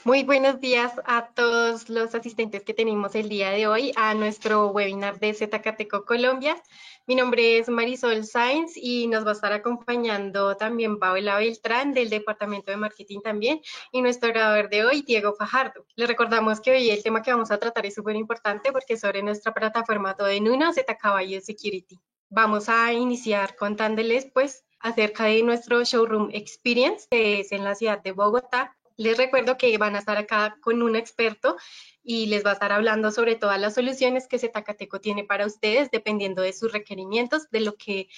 Muy buenos días a todos los asistentes que tenemos el día de hoy a nuestro webinar de Zcateco Colombia. Mi nombre es Marisol Sáenz y nos va a estar acompañando también Paola Beltrán del Departamento de Marketing también y nuestro orador de hoy, Diego Fajardo. Les recordamos que hoy el tema que vamos a tratar es súper importante porque es sobre nuestra plataforma todo en uno, Zcaballo Security. Vamos a iniciar contándoles pues acerca de nuestro Showroom Experience, que es en la ciudad de Bogotá. Les recuerdo que van a estar acá con un experto y les va a estar hablando sobre todas las soluciones que Zetacateco tiene para ustedes, dependiendo de sus requerimientos, de lo que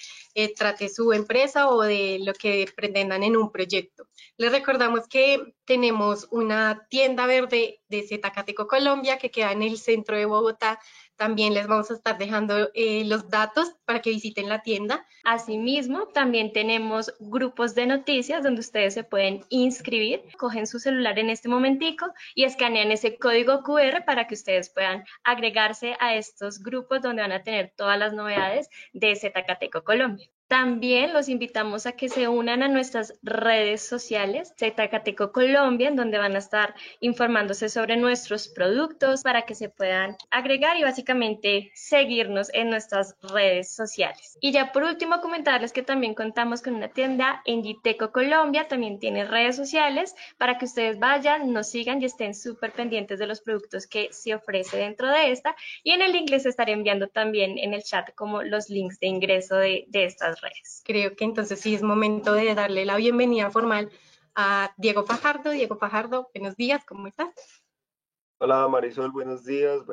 trate su empresa o de lo que pretendan en un proyecto. Les recordamos que tenemos una tienda verde de Zetacateco Colombia que queda en el centro de Bogotá. También les vamos a estar dejando los datos para que visiten la tienda. Asimismo, también tenemos grupos de noticias donde ustedes se pueden inscribir, cogen su celular en este momentico y escanean ese código QR para que ustedes puedan agregarse a estos grupos donde van a tener todas las novedades de Zcateco Colombia. También los invitamos a que se unan a nuestras redes sociales, Zcateco Colombia, en donde van a estar informándose sobre nuestros productos para que se puedan agregar y básicamente seguirnos en nuestras redes sociales. Y ya por último comentarles que también contamos con una tienda en Giteco Colombia, también tiene redes sociales para que ustedes vayan, nos sigan y estén súper pendientes de los productos que se ofrece dentro de esta, y en el link les estaré enviando también en el chat como los links de ingreso de estas redes. Creo que entonces sí es momento de darle la bienvenida formal a Diego Fajardo. Diego Fajardo, buenos días, ¿cómo estás? Hola Marisol, buenos días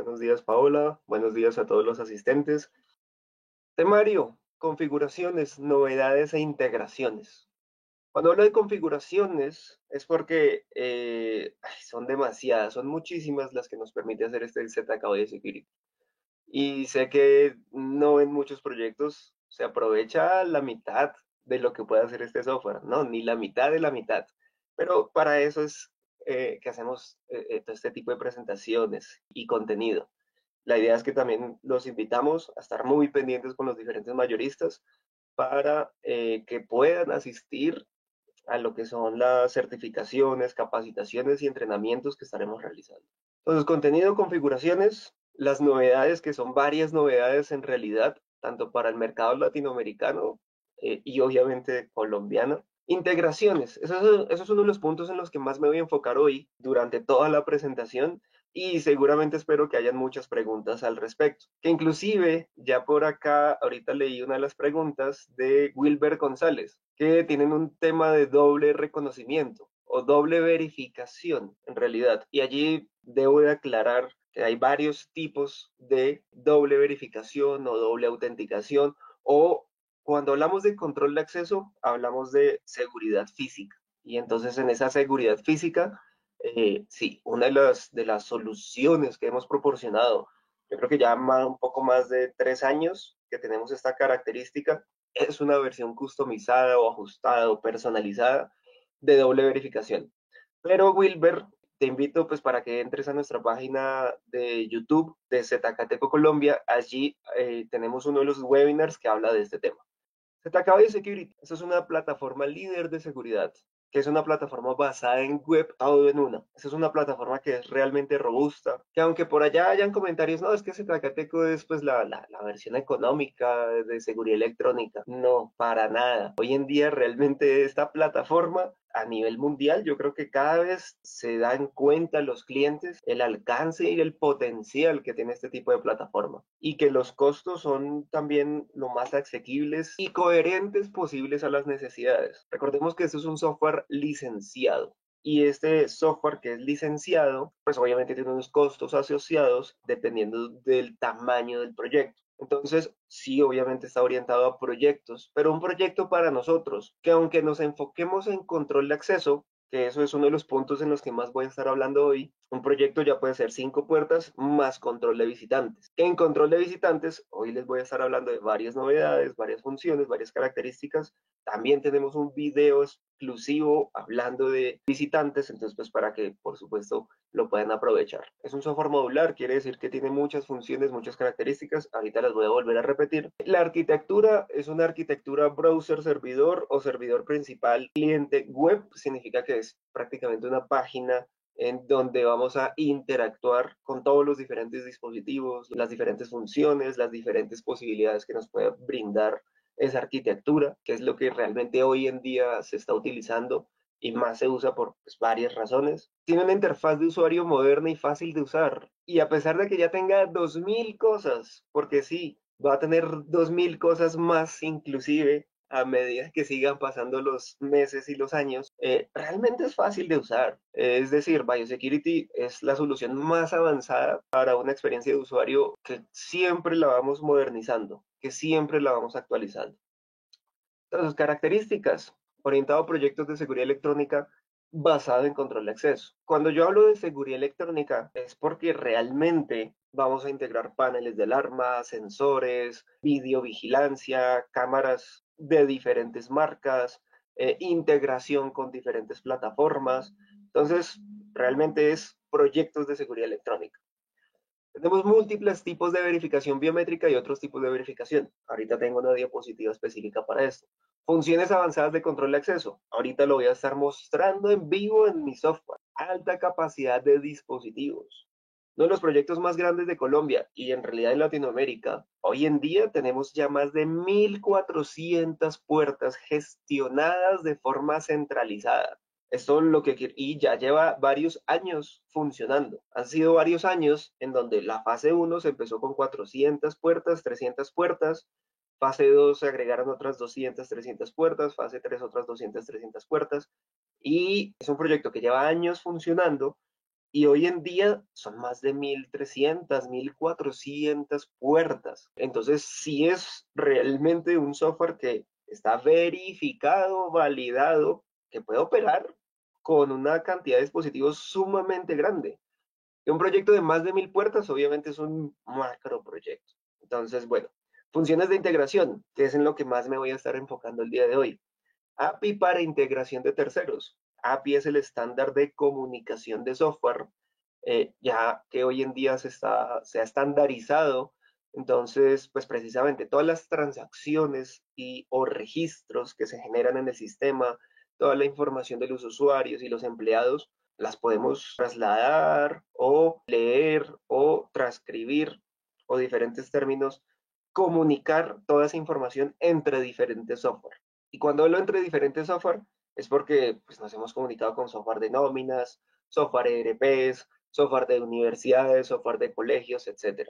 Paola, buenos días a todos los asistentes. Temario, configuraciones, novedades e integraciones. Cuando hablo de configuraciones es porque son demasiadas, son muchísimas las que nos permite hacer este ZKB de Security. Y sé que no en muchos proyectos se aprovecha la mitad de lo que puede hacer este software, no, ni la mitad de la mitad. Pero para eso es que hacemos todo este tipo de presentaciones y contenido. La idea es que también los invitamos a estar muy pendientes con los diferentes mayoristas para que puedan asistir a lo que son las certificaciones, capacitaciones y entrenamientos que estaremos realizando. Entonces, contenido, configuraciones, las novedades, que son varias novedades en realidad, tanto para el mercado latinoamericano y obviamente colombiano. Integraciones, eso es uno de los puntos en los que más me voy a enfocar hoy durante toda la presentación y seguramente espero que hayan muchas preguntas al respecto. Que inclusive ya por acá, ahorita leí una de las preguntas de Wilber González, que tienen un tema de doble reconocimiento o doble verificación en realidad. Y allí debo de aclarar que hay varios tipos de doble verificación o doble autenticación, o cuando hablamos de control de acceso, hablamos de seguridad física. Y entonces en esa seguridad física, sí, una de las soluciones que hemos proporcionado, yo creo que ya un poco más de 3 años que tenemos esta característica, es una versión customizada o ajustada o personalizada de doble verificación. Pero Wilber, te invito pues para que entres a nuestra página de YouTube de Zcateco Colombia. Allí tenemos uno de los webinars que habla de este tema. ZKB Security, esa es una plataforma líder de seguridad, que es una plataforma basada en web, todo en una. Esa es una plataforma que es realmente robusta, que aunque por allá hayan comentarios, no, es que Zcateco es pues la versión económica de seguridad electrónica. No, para nada. Hoy en día realmente esta plataforma a nivel mundial, yo creo que cada vez se dan cuenta los clientes el alcance y el potencial que tiene este tipo de plataforma y que los costos son también lo más asequibles y coherentes posibles a las necesidades. Recordemos que esto es un software licenciado. Y este software que es licenciado, pues obviamente tiene unos costos asociados dependiendo del tamaño del proyecto. Entonces, sí, obviamente está orientado a proyectos, pero un proyecto para nosotros, que aunque nos enfoquemos en control de acceso, que eso es uno de los puntos en los que más voy a estar hablando hoy, un proyecto ya puede ser 5 puertas más control de visitantes. En control de visitantes, hoy les voy a estar hablando de varias novedades, varias funciones, varias características. También tenemos un video exclusivo hablando de visitantes, entonces pues para que por supuesto lo puedan aprovechar. Es un software modular, quiere decir que tiene muchas funciones, muchas características. Ahorita las voy a volver a repetir. La arquitectura es una arquitectura browser-servidor o servidor principal cliente web. Significa que es prácticamente una página en donde vamos a interactuar con todos los diferentes dispositivos, las diferentes funciones, las diferentes posibilidades que nos puede brindar esa arquitectura, que es lo que realmente hoy en día se está utilizando y más se usa por pues, varias razones. Tiene una interfaz de usuario moderna y fácil de usar. Y a pesar de que ya tenga 2000 cosas, porque sí, va a tener 2000 cosas más inclusive a medida que sigan pasando los meses y los años, realmente es fácil de usar. Es decir, Biosecurity es la solución más avanzada para una experiencia de usuario que siempre la vamos modernizando, que siempre la vamos actualizando. Entonces, sus características, orientado a proyectos de seguridad electrónica basado en control de acceso. Cuando yo hablo de seguridad electrónica es porque realmente vamos a integrar paneles de alarma, sensores, videovigilancia, cámaras de diferentes marcas, integración con diferentes plataformas. Entonces, realmente es proyectos de seguridad electrónica. Tenemos múltiples tipos de verificación biométrica y otros tipos de verificación. Ahorita tengo una diapositiva específica para esto. Funciones avanzadas de control de acceso. Ahorita lo voy a estar mostrando en vivo en mi software. Alta capacidad de dispositivos. Uno de los proyectos más grandes de Colombia y en realidad en Latinoamérica. Hoy en día tenemos ya más de 1400 puertas gestionadas de forma centralizada. Esto es lo que y ya lleva varios años funcionando. Han sido varios años en donde la fase 1 se empezó con 400 puertas, 300 puertas. Fase 2 se agregaron otras 200, 300 puertas. Fase 3 otras 200, 300 puertas. Y es un proyecto que lleva años funcionando y hoy en día son más de 1300, 1400 puertas. Entonces sí es realmente un software que está verificado, validado, que puede operar con una cantidad de dispositivos sumamente grande. Y un proyecto de más de 1000 puertas obviamente es un macro proyecto. Entonces, bueno, funciones de integración, que es en lo que más me voy a estar enfocando el día de hoy. API para integración de terceros. API es el estándar de comunicación de software, ya que hoy en día se ha estandarizado. Entonces, pues precisamente todas las transacciones o registros que se generan en el sistema, toda la información de los usuarios y los empleados, las podemos trasladar o leer o transcribir o diferentes términos, comunicar toda esa información entre diferentes software. Y cuando hablo entre diferentes software es porque pues, nos hemos comunicado con software de nóminas, software de ERPs, software de universidades, software de colegios, etc.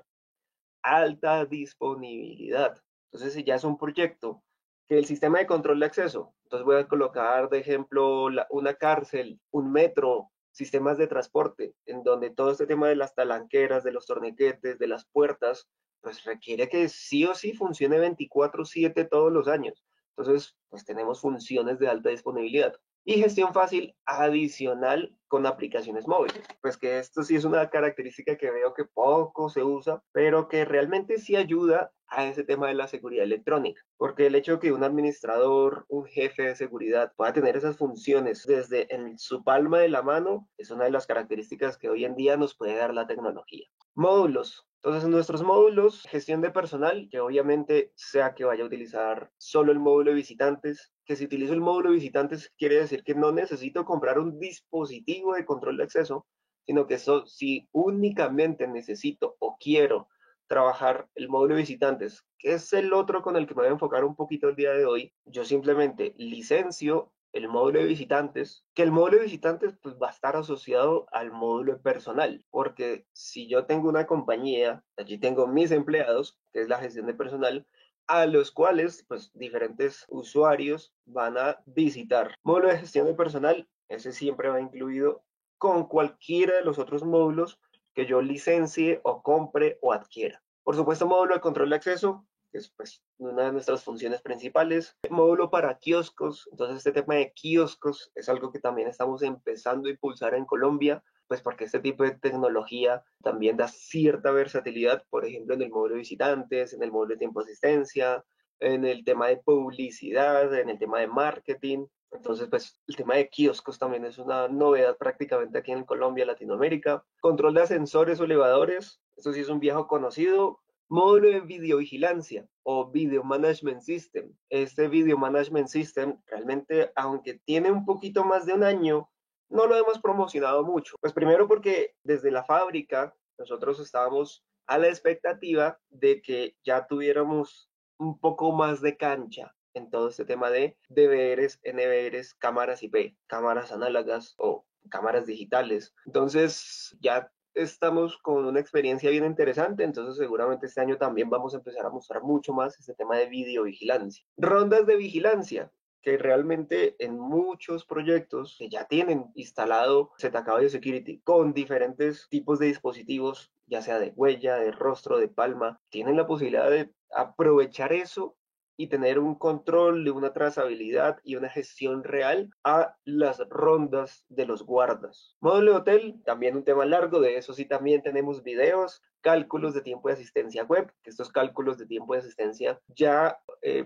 Alta disponibilidad. Entonces, si ya es un proyecto que el sistema de control de acceso, entonces voy a colocar de ejemplo una cárcel, un metro, sistemas de transporte, en donde todo este tema de las talanqueras, de los torniquetes, de las puertas, pues requiere que sí o sí funcione 24/7 todos los años. Entonces, pues tenemos funciones de alta disponibilidad. Y gestión fácil adicional con aplicaciones móviles. Pues que esto sí es una característica que veo que poco se usa, pero que realmente sí ayuda a ese tema de la seguridad electrónica. Porque el hecho de que un administrador, un jefe de seguridad pueda tener esas funciones desde en su palma de la mano es una de las características que hoy en día nos puede dar la tecnología. Módulos. Entonces, en nuestros módulos, gestión de personal, que obviamente sea que vaya a utilizar solo el módulo de visitantes, que si utilizo el módulo de visitantes quiere decir que no necesito comprar un dispositivo de control de acceso, sino que si únicamente necesito o quiero trabajar el módulo de visitantes, que es el otro con el que me voy a enfocar un poquito el día de hoy, yo simplemente licencio el módulo de visitantes, que el módulo de visitantes pues, va a estar asociado al módulo de personal, porque si yo tengo una compañía, allí tengo mis empleados, que es la gestión de personal, a los cuales pues diferentes usuarios van a visitar. Módulo de gestión de personal, ese siempre va incluido con cualquiera de los otros módulos que yo licencie o compre o adquiera. Por supuesto, módulo de control de acceso, que es pues, una de nuestras funciones principales. Módulo para kioscos, entonces este tema de kioscos es algo que también estamos empezando a impulsar en Colombia, pues porque este tipo de tecnología también da cierta versatilidad, por ejemplo, en el módulo de visitantes, en el módulo de tiempo de asistencia, en el tema de publicidad, en el tema de marketing. Entonces, pues el tema de kioscos también es una novedad prácticamente aquí en Colombia, Latinoamérica. Control de ascensores o elevadores, esto sí es un viejo conocido. Módulo de videovigilancia o Video Management System. Este Video Management System realmente, aunque tiene un poquito más de un año no lo hemos promocionado mucho. Pues primero porque desde la fábrica nosotros estábamos a la expectativa de que ya tuviéramos un poco más de cancha en todo este tema de DVRs, NVRs, cámaras IP, cámaras análogas o cámaras digitales. Entonces ya estamos con una experiencia bien interesante, entonces seguramente este año también vamos a empezar a mostrar mucho más este tema de videovigilancia. Rondas de vigilancia, que realmente en muchos proyectos que ya tienen instalado ZK Biosecurity con diferentes tipos de dispositivos, ya sea de huella, de rostro, de palma, tienen la posibilidad de aprovechar eso y tener un control de una trazabilidad y una gestión real a las rondas de los guardas. Módulo de hotel, también un tema largo, de eso sí también tenemos videos, cálculos de tiempo de asistencia web, que estos cálculos de tiempo de asistencia ya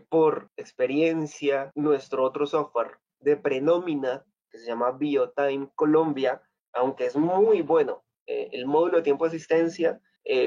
por experiencia, nuestro otro software de prenómina, que se llama Biotime Colombia, aunque es muy bueno, el módulo de tiempo de asistencia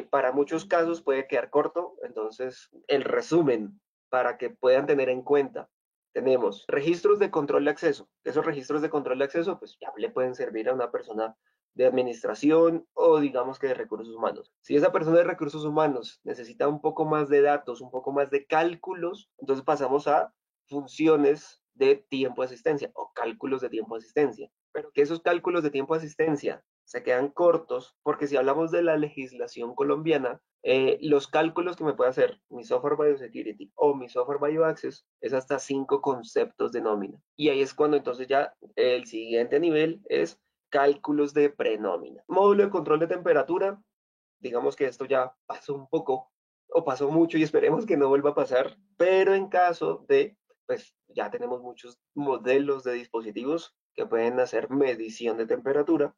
para muchos casos puede quedar corto, entonces el resumen para que puedan tener en cuenta. Tenemos registros de control de acceso. Esos registros de control de acceso, pues ya le pueden servir a una persona de administración o digamos que de recursos humanos. Si esa persona de recursos humanos necesita un poco más de datos, un poco más de cálculos, entonces pasamos a funciones de tiempo de asistencia o cálculos de tiempo de asistencia. Pero que esos cálculos de tiempo de asistencia se quedan cortos porque si hablamos de la legislación colombiana, los cálculos que me puede hacer mi software Biosecurity o mi software BioAccess es hasta 5 conceptos de nómina. Y ahí es cuando entonces ya el siguiente nivel es cálculos de prenómina. Módulo de control de temperatura, digamos que esto ya pasó un poco o pasó mucho y esperemos que no vuelva a pasar, pero en caso de, pues ya tenemos muchos modelos de dispositivos que pueden hacer medición de temperatura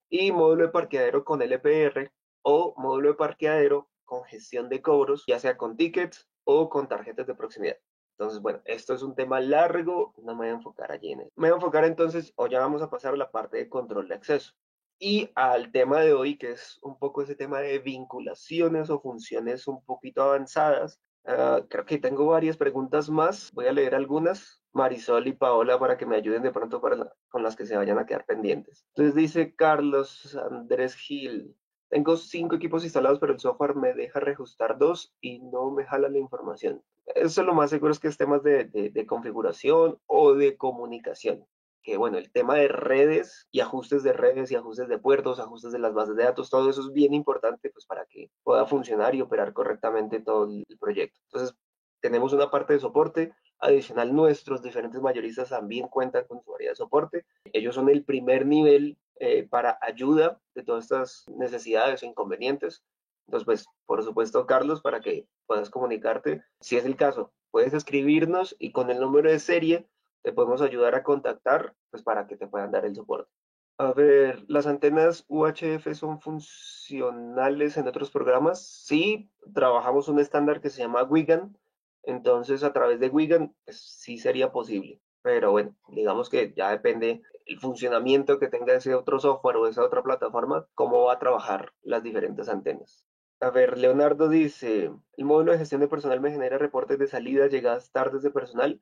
y módulo de parqueadero con LPR o módulo de parqueadero con gestión de cobros, ya sea con tickets o con tarjetas de proximidad. Entonces, bueno, esto es un tema largo, no me voy a enfocar allí en eso. Me voy a enfocar entonces, o ya vamos a pasar a la parte de control de acceso. Y al tema de hoy, que es un poco ese tema de vinculaciones o funciones un poquito avanzadas. Creo que tengo varias preguntas más. Voy a leer algunas, Marisol y Paola, para que me ayuden de pronto con las que se vayan a quedar pendientes. Entonces dice Carlos Andrés Gil. Tengo 5 equipos instalados, pero el software me deja reajustar 2 y no me jala la información. Eso lo más seguro es que es temas de configuración o de comunicación. Que bueno, el tema de redes y ajustes de redes y ajustes de puertos, ajustes de las bases de datos, todo eso es bien importante pues para que pueda funcionar y operar correctamente todo el proyecto. Entonces, tenemos una parte de soporte. Adicional, nuestros diferentes mayoristas también cuentan con su área de soporte. Ellos son el primer nivel para ayuda de todas estas necesidades o inconvenientes. Entonces, pues, por supuesto, Carlos, para que puedas comunicarte, si es el caso, puedes escribirnos y con el número de serie te podemos ayudar a contactar, pues, para que te puedan dar el soporte. A ver, ¿las antenas UHF son funcionales en otros programas? Sí, trabajamos un estándar que se llama Wigan, entonces a través de Wigan pues, sí sería posible, pero bueno, digamos que ya depende el funcionamiento que tenga ese otro software o esa otra plataforma, cómo va a trabajar las diferentes antenas. A ver, Leonardo dice, el módulo de gestión de personal me genera reportes de salidas, llegadas tardes de personal.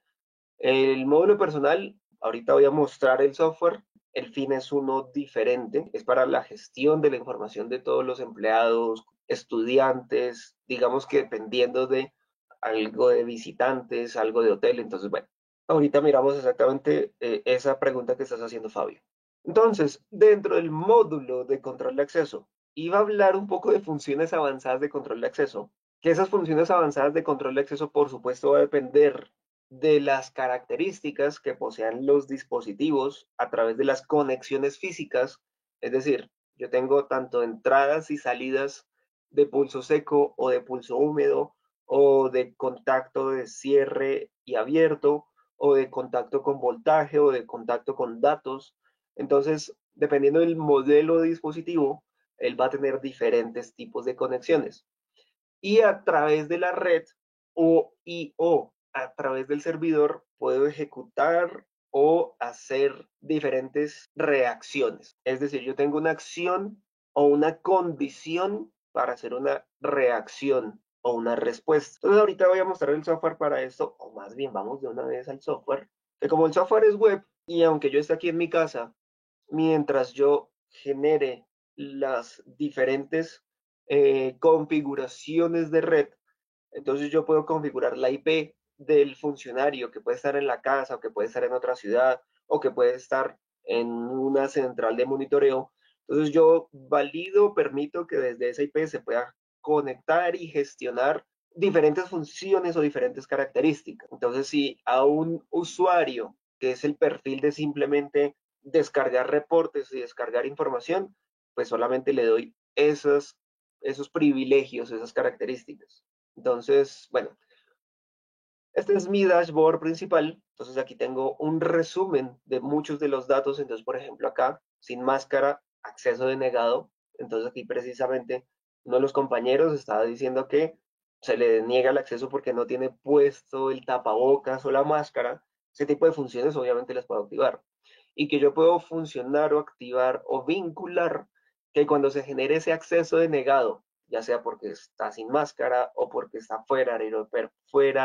El módulo personal, ahorita voy a mostrar el software. El fin es uno diferente, es para la gestión de la información de todos los empleados, estudiantes, digamos que dependiendo de algo de visitantes, algo de hotel. Entonces, bueno, ahorita miramos exactamente esa pregunta que estás haciendo, Fabio. Entonces, dentro del módulo de control de acceso, iba a hablar un poco de funciones avanzadas de control de acceso, que esas funciones avanzadas de control de acceso, por supuesto, va a depender de las características que posean los dispositivos a través de las conexiones físicas. Es decir, yo tengo tanto entradas y salidas de pulso seco o de pulso húmedo o de contacto de cierre y abierto o de contacto con voltaje o de contacto con datos. Entonces, dependiendo del modelo de dispositivo, él va a tener diferentes tipos de conexiones. Y a través de la red o a través del servidor puedo ejecutar o hacer diferentes reacciones. Es decir, yo tengo una acción o una condición para hacer una reacción o una respuesta. Entonces ahorita voy a mostrar el software para esto, o más bien vamos de una vez al software, que como el software es web y aunque yo esté aquí en mi casa, mientras yo genere las diferentes configuraciones de red. Entonces yo puedo configurar la IP del funcionario que puede estar en la casa o que puede estar en otra ciudad o que puede estar en una central de monitoreo. Entonces yo valido, permito que desde esa IP se pueda conectar y gestionar diferentes funciones o diferentes características. Entonces si a un usuario, que es el perfil de simplemente descargar reportes y descargar información, pues solamente le doy esos privilegios, esas características. Entonces, bueno, este es mi dashboard principal. Entonces aquí tengo un resumen de muchos de los datos. Entonces, por ejemplo, acá, sin máscara, acceso denegado. Entonces aquí precisamente uno de los compañeros estaba diciendo que se le niega el acceso porque no tiene puesto el tapabocas o la máscara. Ese tipo de funciones obviamente las puedo activar. Y que yo puedo funcionar o activar o vincular que cuando se genere ese acceso denegado, ya sea porque está sin máscara o porque está fuera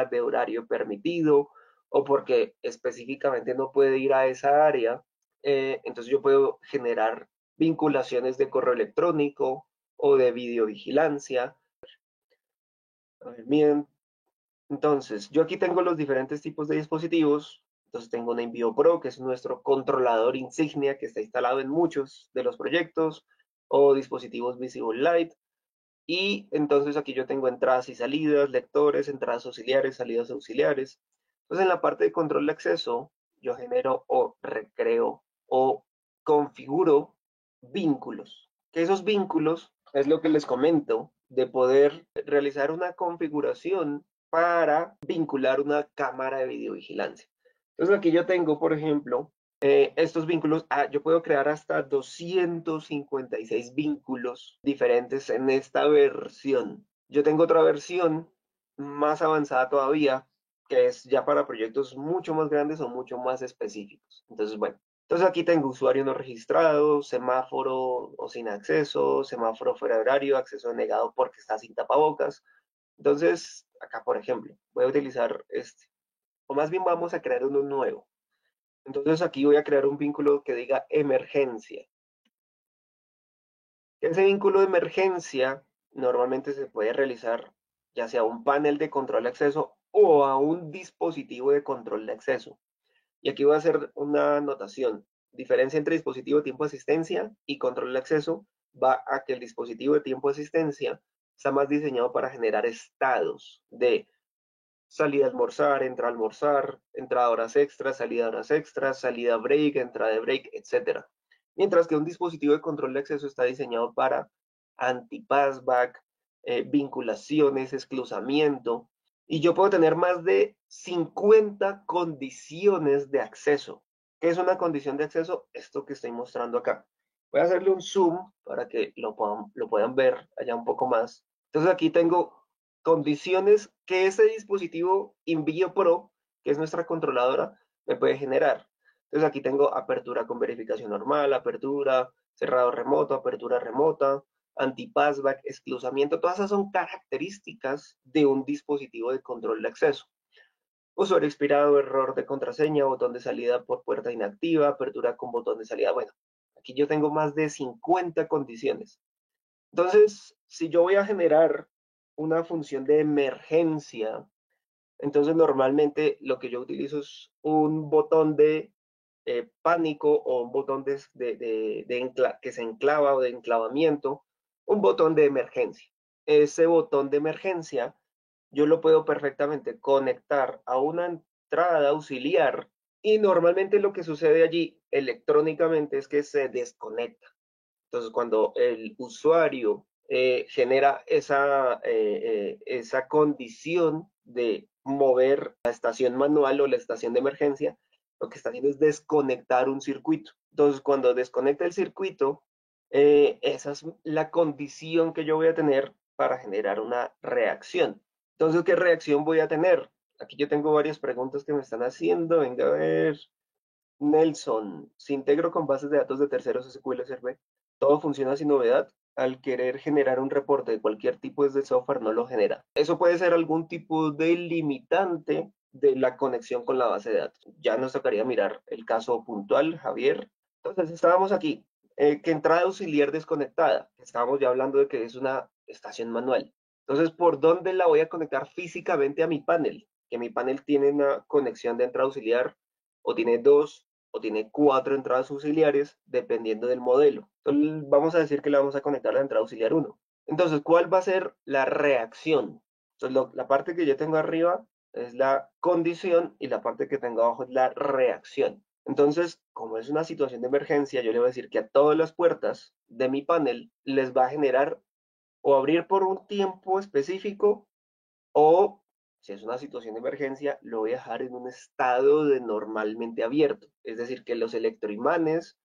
de horario permitido o porque específicamente no puede ir a esa área, entonces yo puedo generar vinculaciones de correo electrónico o de videovigilancia. A ver, bien, entonces yo aquí tengo los diferentes tipos de dispositivos. Entonces tengo un Envío Pro, que es nuestro controlador insignia que está instalado en muchos de los proyectos, o dispositivos Visible Light. Y entonces aquí yo tengo entradas y salidas, lectores, entradas auxiliares, salidas auxiliares. Entonces en la parte de control de acceso, yo genero o recreo o configuro vínculos. Que esos vínculos es lo que les comento, de poder realizar una configuración para vincular una cámara de videovigilancia. Entonces aquí yo tengo, por ejemplo, estos vínculos, yo puedo crear hasta 256 vínculos diferentes en esta versión. Yo tengo otra versión más avanzada todavía, que es ya para proyectos mucho más grandes o mucho más específicos. Entonces, bueno, entonces aquí tengo usuario no registrado, semáforo o sin acceso, semáforo fuera de horario, acceso negado porque está sin tapabocas. Entonces, acá, por ejemplo, voy a utilizar este, o más bien vamos a crear uno nuevo. Entonces aquí voy a crear un vínculo que diga emergencia. Ese vínculo de emergencia normalmente se puede realizar ya sea a un panel de control de acceso o a un dispositivo de control de acceso. Y aquí voy a hacer una anotación. Diferencia entre dispositivo de tiempo de asistencia y control de acceso va a que el dispositivo de tiempo de asistencia está más diseñado para generar estados de salida a almorzar, entrada a horas extras, salida break, entrada de break, etc. Mientras que un dispositivo de control de acceso está diseñado para anti-passback, vinculaciones, esclusamiento, y yo puedo tener más de 50 condiciones de acceso. ¿Qué es una condición de acceso? Esto que estoy mostrando acá. Voy a hacerle un zoom para que lo puedan ver allá un poco más. Entonces aquí tengo condiciones que ese dispositivo Envío Pro, que es nuestra controladora, me puede generar. Entonces aquí tengo apertura con verificación normal, apertura, cerrado remoto, apertura remota, anti-passback, exclusamiento. Todas esas son características de un dispositivo de control de acceso. Usuario expirado, error de contraseña, botón de salida por puerta inactiva, apertura con botón de salida. Bueno, aquí yo tengo más de 50 condiciones. Entonces, si yo voy a generar una función de emergencia, entonces normalmente lo que yo utilizo es un botón de pánico o un botón que se enclava o de enclavamiento, un botón de emergencia. Ese botón de emergencia yo lo puedo perfectamente conectar a una entrada auxiliar y normalmente lo que sucede allí electrónicamente es que se desconecta. Entonces, cuando el usuario genera esa condición de mover la estación manual o la estación de emergencia, lo que está haciendo es desconectar un circuito. Entonces, cuando desconecta el circuito, esa es la condición que yo voy a tener para generar una reacción. Entonces, ¿qué reacción voy a tener? Aquí yo tengo varias preguntas que me están haciendo. Venga a ver. Nelson, si integro con bases de datos de terceros SQL Server, todo funciona sin novedad. Al querer generar un reporte de cualquier tipo desde el software, no lo genera. Eso puede ser algún tipo de limitante de la conexión con la base de datos. Ya nos tocaría mirar el caso puntual, Javier, Entonces estábamos aquí, que entrada auxiliar desconectada. Estábamos ya hablando de que es una estación manual. Entonces, ¿por dónde la voy a conectar físicamente a mi panel? Que mi panel tiene una conexión de entrada auxiliar, o tiene dos, o tiene cuatro entradas auxiliares, dependiendo del modelo. Entonces, vamos a decir que le vamos a conectar la entrada auxiliar uno. Entonces, ¿cuál va a ser la reacción? Entonces, la parte que yo tengo arriba es la condición y la parte que tengo abajo es la reacción. Entonces, como es una situación de emergencia, yo le voy a decir que a todas las puertas de mi panel les va a generar o abrir por un tiempo específico, o si es una situación de emergencia, lo voy a dejar en un estado de normalmente abierto. Es decir, que los electroimanes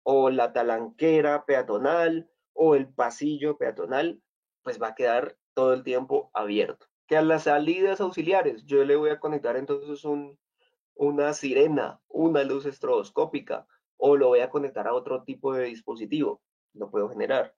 o la talanquera peatonal o el pasillo peatonal, pues va a quedar todo el tiempo abierto. Que a las salidas auxiliares yo le voy a conectar entonces una sirena, una luz estroboscópica, o lo voy a conectar a otro tipo de dispositivo. Lo puedo generar.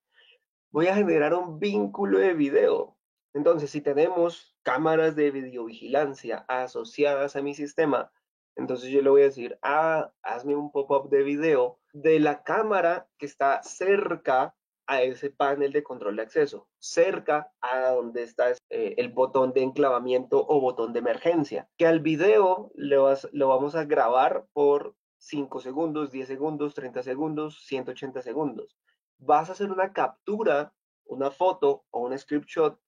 Voy a generar un vínculo de video. Entonces, si tenemos cámaras de videovigilancia asociadas a mi sistema, entonces yo le voy a decir, hazme un pop-up de video de la cámara que está cerca a ese panel de control de acceso, cerca a donde está el botón de enclavamiento o botón de emergencia, que al video lo vamos a grabar por 5 segundos, 10 segundos, 30 segundos, 180 segundos. Vas a hacer una captura, una foto o un screenshot,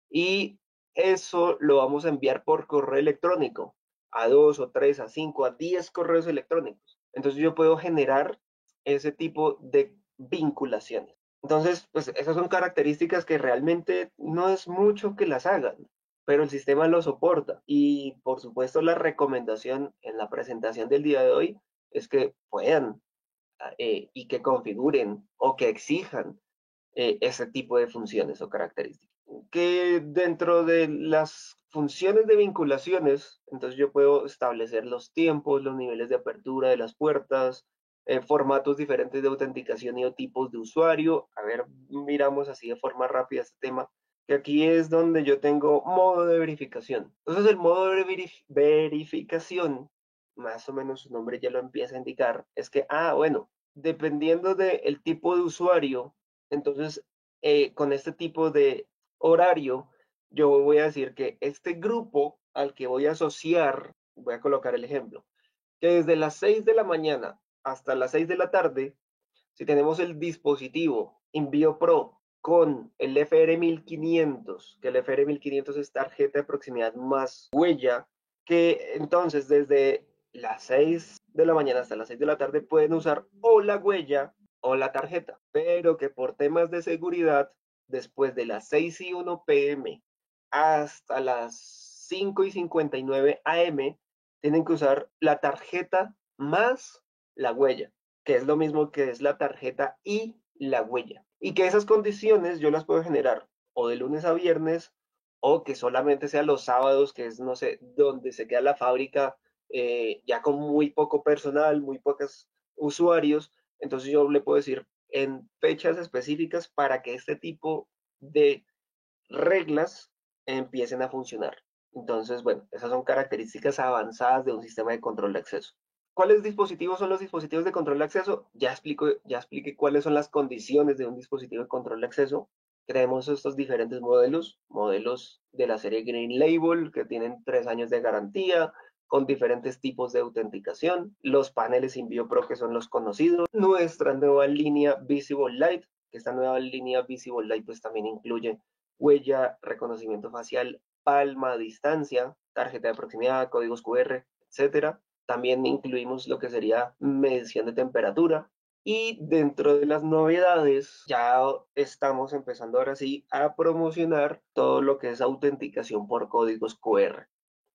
y eso lo vamos a enviar por correo electrónico a 2 o 3, a 5, a 10 correos electrónicos. Entonces yo puedo generar ese tipo de vinculaciones. Entonces, pues esas son características que realmente no es mucho que las hagan, pero el sistema lo soporta. Y por supuesto la recomendación en la presentación del día de hoy es que puedan y que configuren o que exijan ese tipo de funciones o características. Que dentro de las funciones de vinculaciones, entonces yo puedo establecer los tiempos, los niveles de apertura de las puertas, formatos diferentes de autenticación y o tipos de usuario. A ver, miramos así de forma rápida este tema, que aquí es donde yo tengo modo de verificación. Entonces el modo de verificación, más o menos su nombre ya lo empieza a indicar, es que, bueno, dependiendo del tipo de usuario, entonces con este tipo de horario, yo voy a decir que este grupo al que voy a asociar, voy a colocar el ejemplo, que desde las 6 de la mañana hasta las 6 de la tarde, si tenemos el dispositivo Envío Pro con el FR1500, que el FR1500 es tarjeta de proximidad más huella, que entonces desde las 6 de la mañana hasta las 6 de la tarde pueden usar o la huella o la tarjeta, pero que por temas de seguridad, después de las 6:01 p.m. hasta las 5:59 a.m., tienen que usar la tarjeta más la huella, que es lo mismo que es la tarjeta y la huella. Y que esas condiciones yo las puedo generar o de lunes a viernes, o que solamente sea los sábados, que es, no sé, donde se queda la fábrica ya con muy poco personal, muy pocos usuarios. Entonces yo le puedo decir en fechas específicas para que este tipo de reglas empiecen a funcionar. Entonces, bueno, esas son características avanzadas de un sistema de control de acceso. ¿Cuáles dispositivos son los dispositivos de control de acceso? Ya expliqué cuáles son las condiciones de un dispositivo de control de acceso. Creemos estos diferentes modelos de la serie Green Label, que tienen 3 años de garantía, con diferentes tipos de autenticación. Los paneles InvioPro, que son los conocidos. Nuestra nueva línea Visible Light, que esta nueva línea Visible Light pues también incluye huella, reconocimiento facial, palma a distancia, tarjeta de proximidad, códigos QR, etcétera. También incluimos lo que sería medición de temperatura. Y dentro de las novedades, ya estamos empezando ahora sí a promocionar todo lo que es autenticación por códigos QR.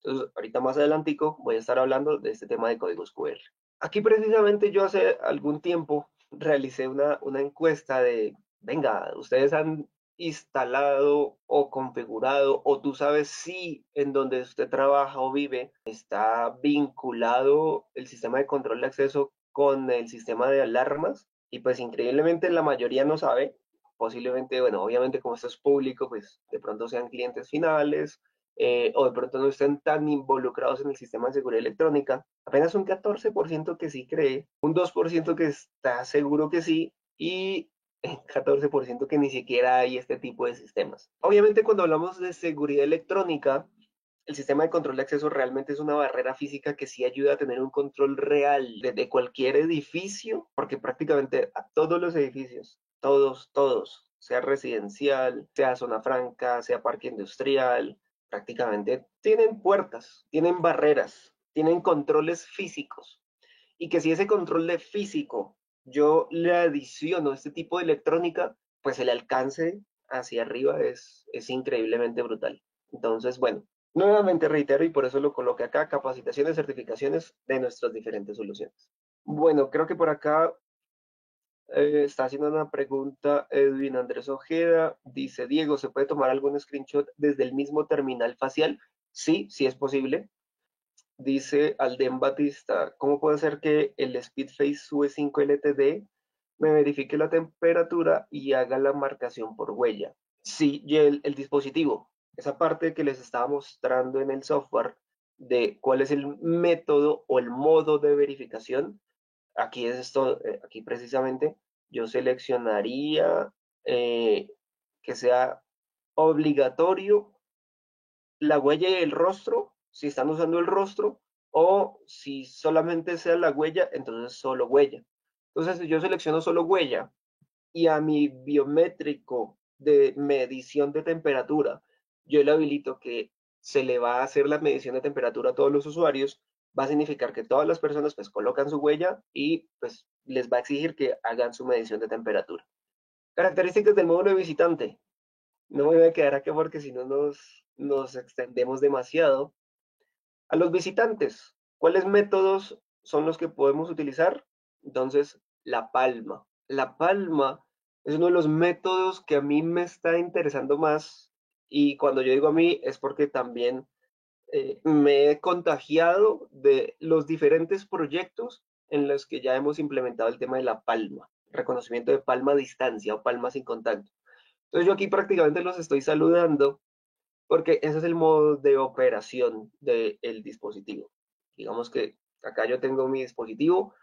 Entonces, ahorita más adelantico voy a estar hablando de este tema de códigos QR. Aquí precisamente yo hace algún tiempo realicé una encuesta de, venga, ustedes han instalado o configurado, o tú sabes si en donde usted trabaja o vive está vinculado el sistema de control de acceso con el sistema de alarmas. Y pues increíblemente la mayoría no sabe. Posiblemente, bueno, obviamente como esto es público, pues de pronto sean clientes finales, o de pronto no estén tan involucrados en el sistema de seguridad electrónica. Apenas un 14% que sí cree, un 2% que está seguro que sí, y 14% que ni siquiera hay este tipo de sistemas. Obviamente, cuando hablamos de seguridad electrónica, el sistema de control de acceso realmente es una barrera física que sí ayuda a tener un control real de cualquier edificio, porque prácticamente a todos los edificios, todos, sea residencial, sea zona franca, sea parque industrial, prácticamente tienen puertas, tienen barreras, tienen controles físicos. Y que si ese control de físico yo le adiciono este tipo de electrónica, pues el alcance hacia arriba es increíblemente brutal. Entonces, bueno, nuevamente reitero y por eso lo coloqué acá, capacitaciones, certificaciones de nuestras diferentes soluciones. Bueno, creo que por acá está haciendo una pregunta Edwin Andrés Ojeda. Dice, Diego, ¿se puede tomar algún screenshot desde el mismo terminal facial? Sí, sí es posible. Dice Alden Batista, ¿cómo puede ser que el Speedface SUE5 LTD me verifique la temperatura y haga la marcación por huella? Sí, y el dispositivo, esa parte que les estaba mostrando en el software de cuál es el método o el modo de verificación, aquí es esto, aquí precisamente yo seleccionaría que sea obligatorio la huella y el rostro, si están usando el rostro, o si solamente sea la huella, entonces solo huella. Entonces yo selecciono solo huella y a mi biométrico de medición de temperatura, yo le habilito que se le va a hacer la medición de temperatura a todos los usuarios, va a significar que todas las personas pues colocan su huella y pues les va a exigir que hagan su medición de temperatura. Características del módulo de visitante. No me voy a quedar aquí porque si no nos extendemos demasiado. A los visitantes, ¿cuáles métodos son los que podemos utilizar? Entonces, la palma. La palma es uno de los métodos que a mí me está interesando más y cuando yo digo a mí es porque también me he contagiado de los diferentes proyectos en los que ya hemos implementado el tema de la palma, reconocimiento de palma a distancia o palma sin contacto. Entonces yo aquí prácticamente los estoy saludando porque ese es el modo de operación del dispositivo. Digamos que acá yo tengo mi dispositivo,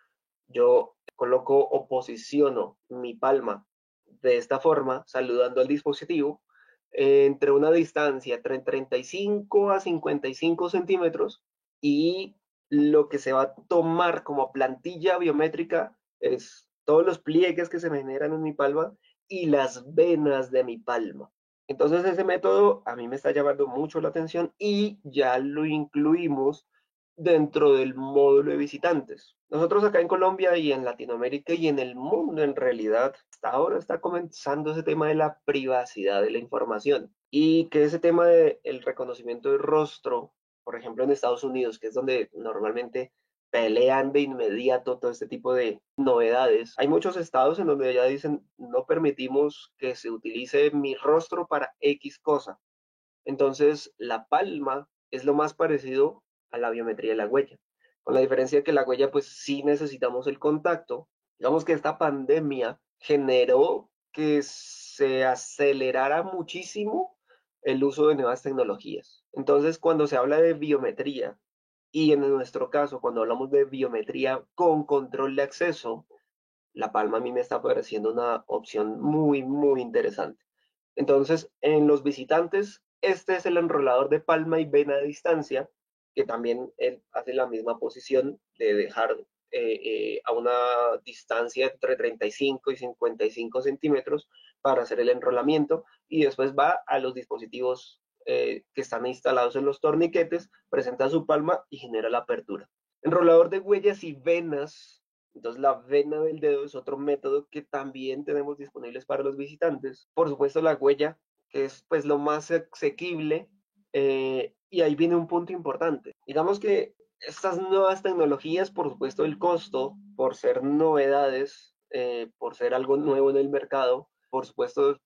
yo coloco o posiciono mi palma de esta forma, saludando al dispositivo, entre una distancia entre 35 a 55 centímetros y lo que se va a tomar como plantilla biométrica es todos los pliegues que se me generan en mi palma y las venas de mi palma. Entonces ese método a mí me está llamando mucho la atención y ya lo incluimos dentro del módulo de visitantes. Nosotros acá en Colombia y en Latinoamérica y en el mundo en realidad, hasta ahora está comenzando ese tema de la privacidad de la información y que ese tema del reconocimiento de rostro, por ejemplo en Estados Unidos, que es donde normalmente pelean de inmediato todo este tipo de novedades. Hay muchos estados en donde ya dicen no permitimos que se utilice mi rostro para X cosa. Entonces, la palma es lo más parecido a la biometría de la huella, con la diferencia de que la huella, pues sí necesitamos el contacto. Digamos que esta pandemia generó que se acelerara muchísimo el uso de nuevas tecnologías. Entonces, cuando se habla de biometría, y en nuestro caso, cuando hablamos de biometría con control de acceso, la palma a mí me está pareciendo una opción muy interesante. Entonces, en los visitantes, este es el enrolador de palma y vena a distancia, que también él hace la misma posición de dejar a una distancia entre 35 y 55 centímetros para hacer el enrolamiento y después va a los dispositivos que están instalados en los torniquetes, presenta su palma y genera la apertura. Enrolador de huellas y venas. Entonces la vena del dedo es otro método que también tenemos disponibles para los visitantes. Por supuesto la huella, que es pues lo más asequible, y ahí viene un punto importante. Digamos que estas nuevas tecnologías, por supuesto el costo, por ser novedades, por ser algo nuevo en el mercado, por supuesto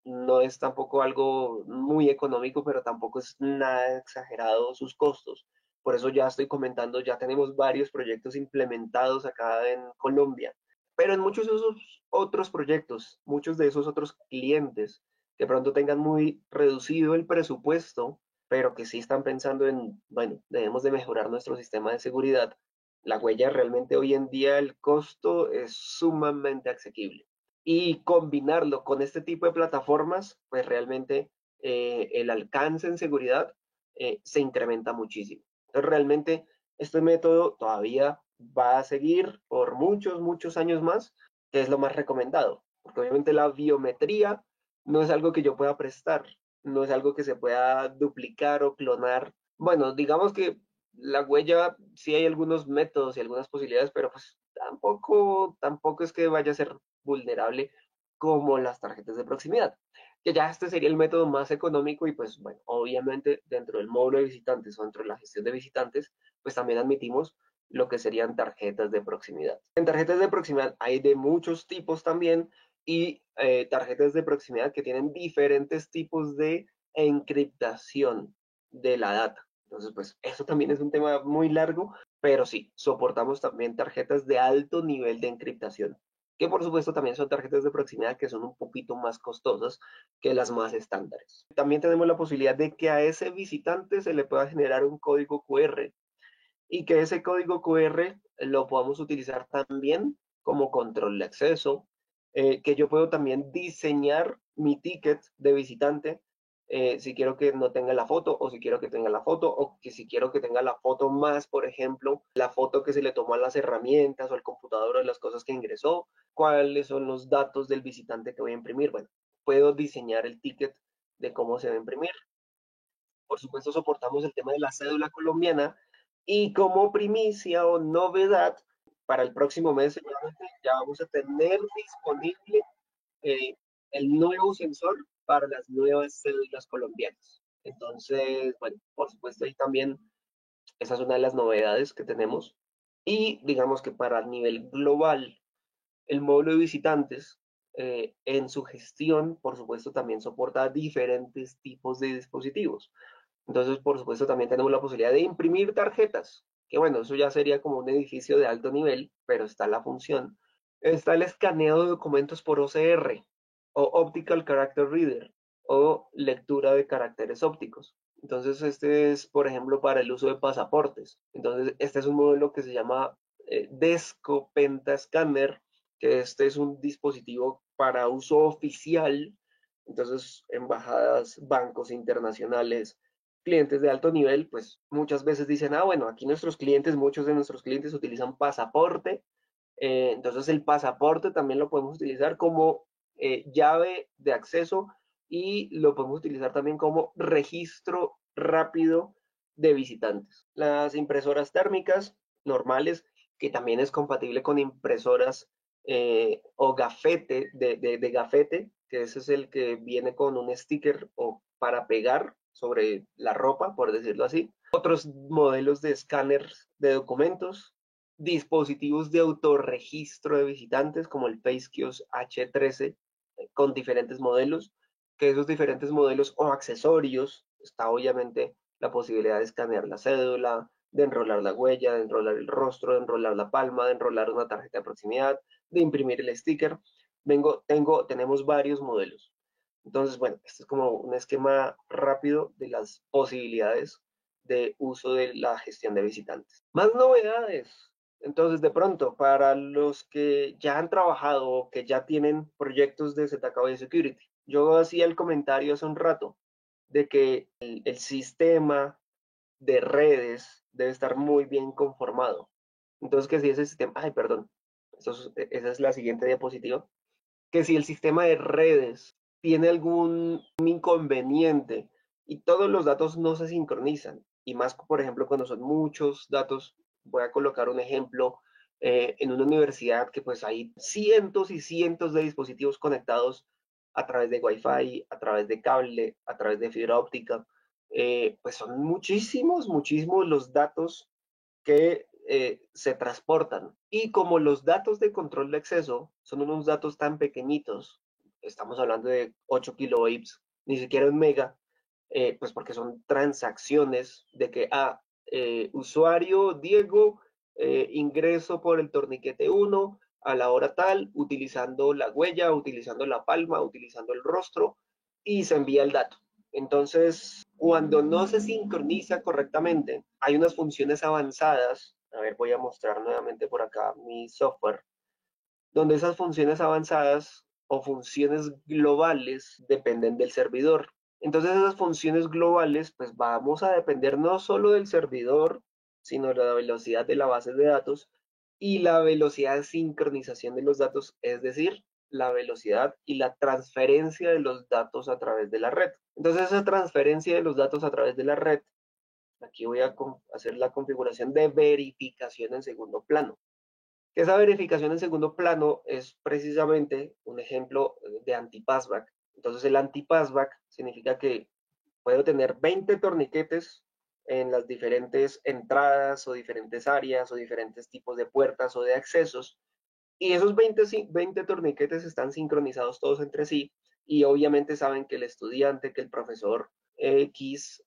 no es tampoco algo muy económico, pero tampoco es nada exagerado sus costos. Por eso ya estoy comentando, ya tenemos varios proyectos implementados acá en Colombia, pero en muchos de esos otros proyectos, muchos de esos otros clientes que pronto tengan muy reducido el presupuesto, pero que sí están pensando en, bueno, debemos de mejorar nuestro sistema de seguridad. La huella realmente hoy en día el costo es sumamente asequible. Y combinarlo con este tipo de plataformas, pues realmente el alcance en seguridad se incrementa muchísimo. Entonces realmente este método todavía va a seguir por muchos, muchos años más, que es lo más recomendado. Porque obviamente la biometría no es algo que yo pueda prestar, no es algo que se pueda duplicar o clonar. Bueno, digamos que la huella sí hay algunos métodos y algunas posibilidades, pero pues tampoco es que vaya a ser vulnerable como las tarjetas de proximidad. Que ya este sería el método más económico y pues bueno, obviamente dentro del módulo de visitantes o dentro de la gestión de visitantes, pues también admitimos lo que serían tarjetas de proximidad. En tarjetas de proximidad hay de muchos tipos también y tarjetas de proximidad que tienen diferentes tipos de encriptación de la data. Entonces, pues eso también es un tema muy largo, pero sí, soportamos también tarjetas de alto nivel de encriptación, que por supuesto también son tarjetas de proximidad que son un poquito más costosas que las más estándares. También tenemos la posibilidad de que a ese visitante se le pueda generar un código QR y que ese código QR lo podamos utilizar también como control de acceso, que yo puedo también diseñar mi ticket de visitante si quiero que no tenga la foto o si quiero que tenga la foto o que si quiero que tenga la foto más, por ejemplo, la foto que se le tomó a las herramientas o al computador o las cosas que ingresó, cuáles son los datos del visitante que voy a imprimir. Bueno, puedo diseñar el ticket de cómo se va a imprimir. Por supuesto, soportamos el tema de la cédula colombiana y como primicia o novedad, para el próximo mes seguramente ya vamos a tener disponible eh, el nuevo sensor para las nuevas cédulas colombianas. Entonces, bueno, por supuesto, ahí también esa es una de las novedades que tenemos. Y digamos que para el nivel global, el módulo de visitantes en su gestión, por supuesto, también soporta diferentes tipos de dispositivos. Entonces, por supuesto, también tenemos la posibilidad de imprimir tarjetas, que bueno, eso ya sería como un edificio de alto nivel, pero está la función. Está el escaneo de documentos por OCR o Optical Character Reader o lectura de caracteres ópticos. Entonces, este es, por ejemplo, para el uso de pasaportes. Entonces, este es un modelo que se llama Desco Penta Scanner, que este es un dispositivo para uso oficial. Entonces, embajadas, bancos internacionales, clientes de alto nivel, pues muchas veces dicen, ah, bueno, aquí muchos de nuestros clientes utilizan pasaporte, entonces el pasaporte también lo podemos utilizar como llave de acceso y lo podemos utilizar también como registro rápido de visitantes. Las impresoras térmicas normales, que también es compatible con impresoras o gafete, de gafete, que ese es el que viene con un sticker o para pegar sobre la ropa, por decirlo así. Otros modelos de escáneres de documentos, dispositivos de autorregistro de visitantes como el FaceKiosk H13 con diferentes modelos, que esos diferentes modelos o accesorios, está obviamente la posibilidad de escanear la cédula, de enrolar la huella, de enrolar el rostro, de enrolar la palma, de enrolar una tarjeta de proximidad, de imprimir el sticker. Tenemos varios modelos. Entonces, bueno, este es como un esquema rápido de las posibilidades de uso de la gestión de visitantes. Más novedades. Entonces, de pronto, para los que ya han trabajado o que ya tienen proyectos de ZKB Security, yo hacía el comentario hace un rato de que el sistema de redes debe estar muy bien conformado. Entonces, que si ese sistema, ay, perdón, esa es la siguiente diapositiva, que si el sistema de redes tiene algún inconveniente y todos los datos no se sincronizan, y más, por ejemplo, cuando son muchos datos, voy a colocar un ejemplo, en una universidad que pues hay cientos y cientos de dispositivos conectados a través de Wi-Fi, a través de cable, a través de fibra óptica, pues son muchísimos, muchísimos los datos que se transportan. Y como los datos de control de acceso son unos datos tan pequeñitos, estamos hablando de 8 kilobytes, ni siquiera un mega, pues porque son transacciones de que, usuario Diego, ingreso por el torniquete 1 a la hora tal, utilizando la huella, utilizando la palma, utilizando el rostro, y se envía el dato. Entonces, cuando no se sincroniza correctamente, hay unas funciones avanzadas. A ver, voy a mostrar nuevamente por acá mi software, donde esas funciones avanzadas o funciones globales dependen del servidor. Entonces esas funciones globales, pues vamos a depender no solo del servidor, sino de la velocidad de la base de datos y la velocidad de sincronización de los datos, es decir, la velocidad y la transferencia de los datos a través de la red. Entonces esa transferencia de los datos a través de la red, aquí voy a hacer la configuración de verificación en segundo plano. Esa verificación en segundo plano es precisamente un ejemplo de anti-passback. Entonces el anti-passback significa que puedo tener 20 torniquetes en las diferentes entradas o diferentes áreas o diferentes tipos de puertas o de accesos, y esos 20 torniquetes están sincronizados todos entre sí, y obviamente saben que el estudiante, que el profesor X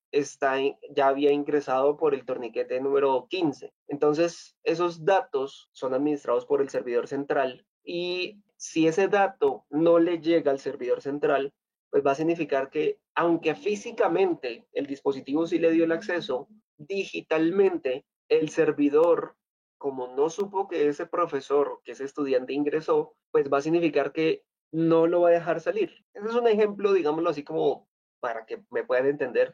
ya había ingresado por el torniquete número 15. Entonces, esos datos son administrados por el servidor central, y si ese dato no le llega al servidor central, pues va a significar que, aunque físicamente el dispositivo sí le dio el acceso, digitalmente el servidor, como no supo que ese profesor, que ese estudiante ingresó, pues va a significar que no lo va a dejar salir. Ese es un ejemplo, digámoslo así, como para que me puedan entender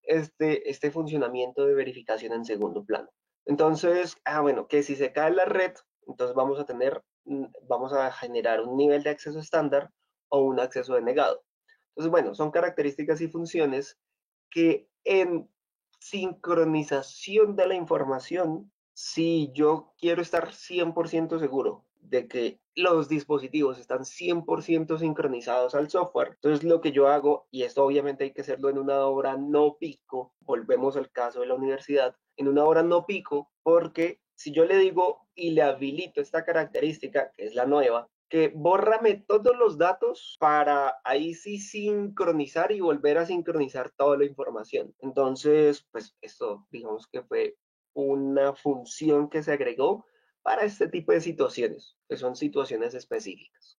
este funcionamiento de verificación en segundo plano. Entonces, bueno, que si se cae la red, entonces vamos a generar un nivel de acceso estándar o un acceso denegado. Entonces, bueno, son características y funciones que en sincronización de la información, si yo quiero estar 100% seguro de que los dispositivos están 100% sincronizados al software, entonces lo que yo hago, y esto obviamente hay que hacerlo en una hora no pico, volvemos al caso de la universidad, en una hora no pico, porque si yo le digo y le habilito esta característica, que es la nueva, que bórrame todos los datos para ahí sí sincronizar y volver a sincronizar toda la información. Entonces, pues esto digamos que fue una función que se agregó para este tipo de situaciones, que son situaciones específicas.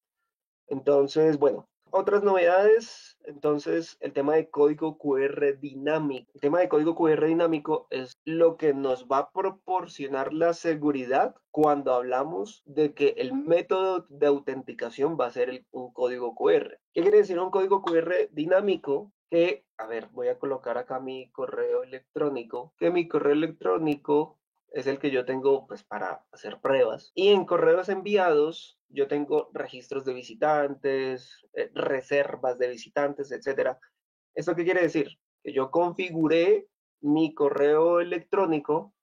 Entonces, bueno, otras novedades. Entonces, el tema de código QR dinámico. El tema de código QR dinámico es lo que nos va a proporcionar la seguridad cuando hablamos de que el método de autenticación va a ser un código QR. ¿Qué quiere decir un código QR dinámico? Que, a ver, voy a colocar acá mi correo electrónico, que mi correo electrónico es el que yo tengo pues para hacer pruebas. Y en correos enviados yo tengo registros de visitantes, reservas de visitantes, etcétera. ¿Esto qué quiere decir? Que yo configuré mi correo electrónico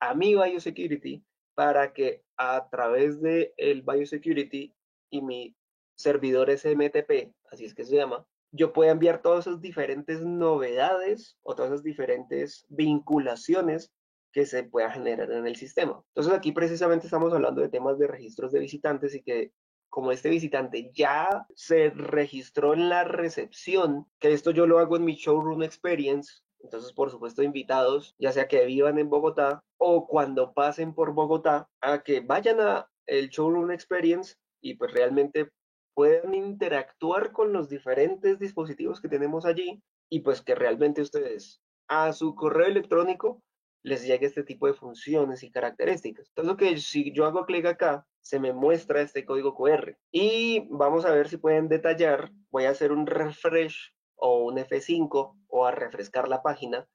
a mi Biosecurity para que a través de el Biosecurity y mi servidor SMTP, así es que se llama, yo pueda enviar todas esas diferentes novedades o todas esas diferentes vinculaciones que se pueda generar en el sistema. Entonces aquí precisamente estamos hablando de temas de registros de visitantes, y que como este visitante ya se registró en la recepción, que esto yo lo hago en mi Showroom Experience, entonces por supuesto invitados, ya sea que vivan en Bogotá o cuando pasen por Bogotá, a que vayan a el Showroom Experience y pues realmente puedan interactuar con los diferentes dispositivos que tenemos allí, y pues que realmente ustedes a su correo electrónico les llegue este tipo de funciones y características. Entonces, lo que si yo hago clic acá, se me muestra este código QR. Y vamos a ver si pueden detallar. Voy a hacer un refresh o un F5 o a refrescar la página,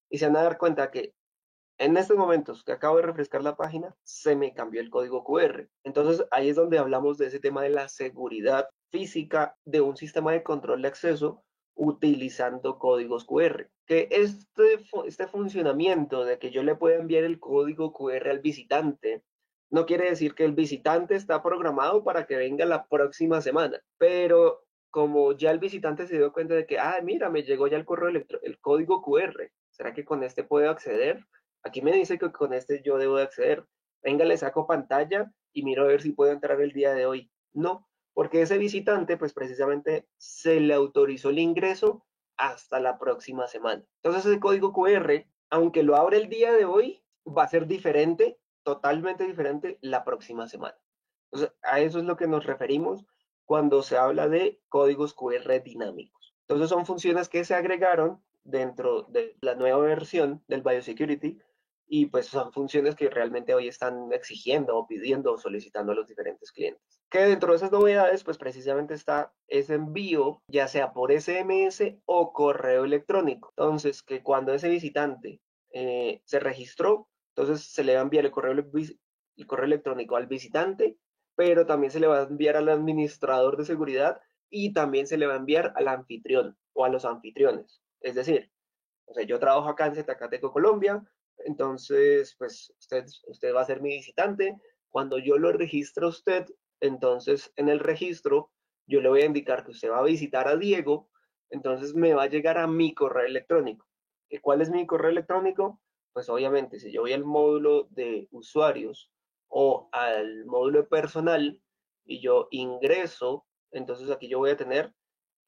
y se van a dar cuenta que en estos momentos que acabo de refrescar la página, se me cambió el código QR. Entonces, ahí es donde hablamos de ese tema de la seguridad física de un sistema de control de acceso utilizando códigos QR. Que este funcionamiento de que yo le pueda enviar el código QR al visitante no quiere decir que el visitante está programado para que venga la próxima semana, pero como ya el visitante se dio cuenta de que, mira, me llegó ya el código QR, ¿será que con este puedo acceder? Aquí me dice que con este yo debo de acceder. Venga, le saco pantalla y miro a ver si puedo entrar el día de hoy. No, porque ese visitante, pues precisamente se le autorizó el ingreso hasta la próxima semana. Entonces ese código QR, aunque lo abre el día de hoy, va a ser diferente, totalmente diferente la próxima semana. Entonces a eso es lo que nos referimos cuando se habla de códigos QR dinámicos. Entonces son funciones que se agregaron dentro de la nueva versión del Biosecurity y pues son funciones que realmente hoy están exigiendo o pidiendo o solicitando a los diferentes clientes. Que dentro de esas novedades pues precisamente está ese envío ya sea por SMS o correo electrónico. Entonces que cuando ese visitante se registró, entonces se le va a enviar el correo electrónico al visitante, pero también se le va a enviar al administrador de seguridad y también se le va a enviar al anfitrión o a los anfitriones. Es decir, o sea, yo trabajo acá en Zetacateco, Colombia, entonces, pues usted va a ser mi visitante. Cuando yo lo registro a usted, entonces en el registro yo le voy a indicar que usted va a visitar a Diego, entonces me va a llegar a mi correo electrónico. ¿Y cuál es mi correo electrónico? Pues obviamente, si yo voy al módulo de usuarios o al módulo de personal y yo ingreso, entonces aquí yo voy a tener